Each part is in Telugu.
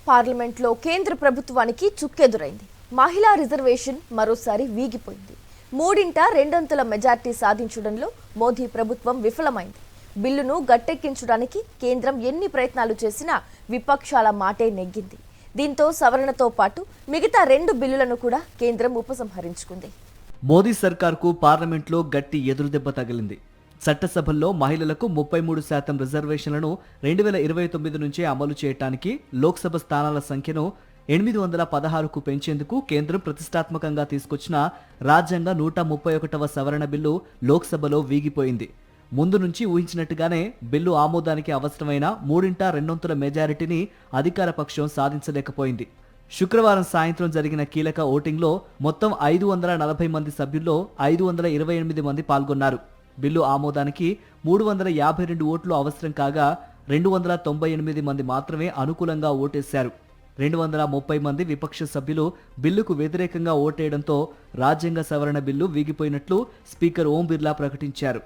పార్లమెంట్లో కేంద్ర ప్రభుత్వానికి చుక్కెదురైంది. మహిళా రిజర్వేషన్ మరోసారి వీగిపోయింది. మూడింట రెండొంతుల మెజార్టీ సాధించడంలో మోదీ ప్రభుత్వం విఫలమైంది. బిల్లును గట్టెక్కించడానికి కేంద్రం ఎన్ని ప్రయత్నాలు చేసినా విపక్షాల మాటే నెగ్గింది. దీంతో సవరణతో పాటు మిగతా రెండు బిల్లులను కూడా కేంద్రం ఉపసంహరించుకుంది. మోదీ సర్కార్కు పార్లమెంట్లో గట్టి ఎదురుదెబ్బ తగిలింది. చట్టసభల్లో మహిళలకు 33% రిజర్వేషన్లను 2029 నుంచే అమలు చేయడానికి లోక్సభ స్థానాల సంఖ్యను 816కు పెంచేందుకు కేంద్రం ప్రతిష్టాత్మకంగా తీసుకొచ్చిన రాజ్యాంగ 131వ సవరణ బిల్లు లోక్సభలో వీగిపోయింది. ముందు నుంచి ఊహించినట్టుగానే బిల్లు ఆమోదానికి అవసరమైన మూడింట రెండొంతుల మెజారిటీని అధికార పక్షం సాధించలేకపోయింది. శుక్రవారం సాయంత్రం జరిగిన కీలక ఓటింగ్లో మొత్తం 540 మంది సభ్యుల్లో 528 మంది పాల్గొన్నారు. బిల్లు ఆమోదానికి 352 ఓట్లు అవసరం కాగా 298 మంది మాత్రమే అనుకూలంగా ఓటేశారు. 230 మంది విపక్ష సభ్యులు బిల్లుకు వ్యతిరేకంగా ఓటేయడంతో రాజ్యాంగ సవరణ బిల్లు వీగిపోయినట్లు స్పీకర్ ఓం బిర్లా ప్రకటించారు.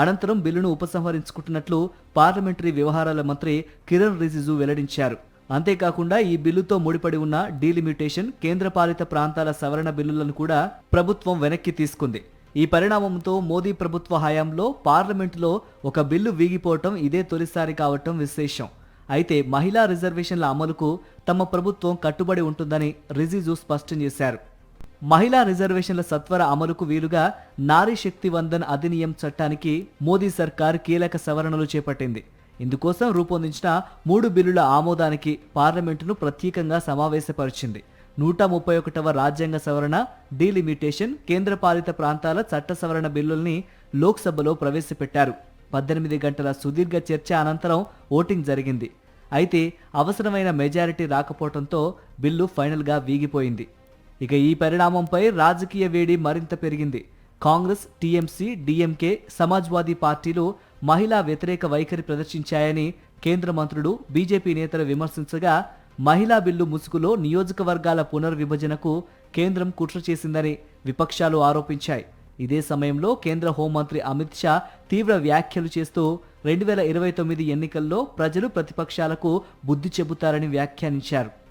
అనంతరం బిల్లును ఉపసంహరించుకుంటున్నట్లు పార్లమెంటరీ వ్యవహారాల మంత్రి కిరణ్ రిజిజు వెల్లడించారు. అంతేకాకుండా ఈ బిల్లుతో ముడిపడి ఉన్న డీలిమిటేషన్, కేంద్రపాలిత ప్రాంతాల సవరణ బిల్లులను కూడా ప్రభుత్వం వెనక్కి తీసుకుంది. ఈ పరిణామంతో మోదీ ప్రభుత్వ హయాంలో పార్లమెంటులో ఒక బిల్లు వీగిపోవటం ఇదే తొలిసారి కావటం విశేషం. అయితే మహిళా రిజర్వేషన్ల అమలుకు తమ ప్రభుత్వం కట్టుబడి ఉంటుందని రిజిజు స్పష్టం చేశారు. మహిళా రిజర్వేషన్ల సత్వర అమలుకు వీలుగా నారీ శక్తి వందన్ అధినియం చట్టానికి మోదీ సర్కార్ కీలక సవరణలు చేపట్టింది. ఇందుకోసం రూపొందించిన 3 బిల్లుల ఆమోదానికి పార్లమెంటును ప్రత్యేకంగా సమావేశపరిచింది. 131వ రాజ్యాంగ సవరణ, డీలిమిటేషన్, కేంద్రపాలిత ప్రాంతాల చట్ట సవరణ బిల్లుల్ని లోక్సభలో ప్రవేశపెట్టారు. 18 గంటల సుదీర్ఘ చర్చ అనంతరం ఓటింగ్ జరిగింది. అయితే అవసరమైన మెజారిటీ రాకపోవడంతో బిల్లు ఫైనల్గా వీగిపోయింది. ఇక ఈ పరిణామంపై రాజకీయ వేడి మరింత పెరిగింది. కాంగ్రెస్, టీఎంసీ, డీఎంకే, సమాజ్వాదీ పార్టీలు మహిళా వ్యతిరేక వైఖరి ప్రదర్శించాయని కేంద్ర మంత్రులు, బీజేపీ నేతలు విమర్శించగా, మహిళా బిల్లు ముసుగులో నియోజకవర్గాల పునర్విభజనకు కేంద్రం కుట్ర చేసిందని విపక్షాలు ఆరోపించాయి. ఇదే సమయంలో కేంద్ర హోంమంత్రి అమిత్ షా తీవ్ర వ్యాఖ్యలు చేస్తూ 2029 ఎన్నికల్లో ప్రజలు ప్రతిపక్షాలకు బుద్ధి చెబుతారని వ్యాఖ్యానించారు.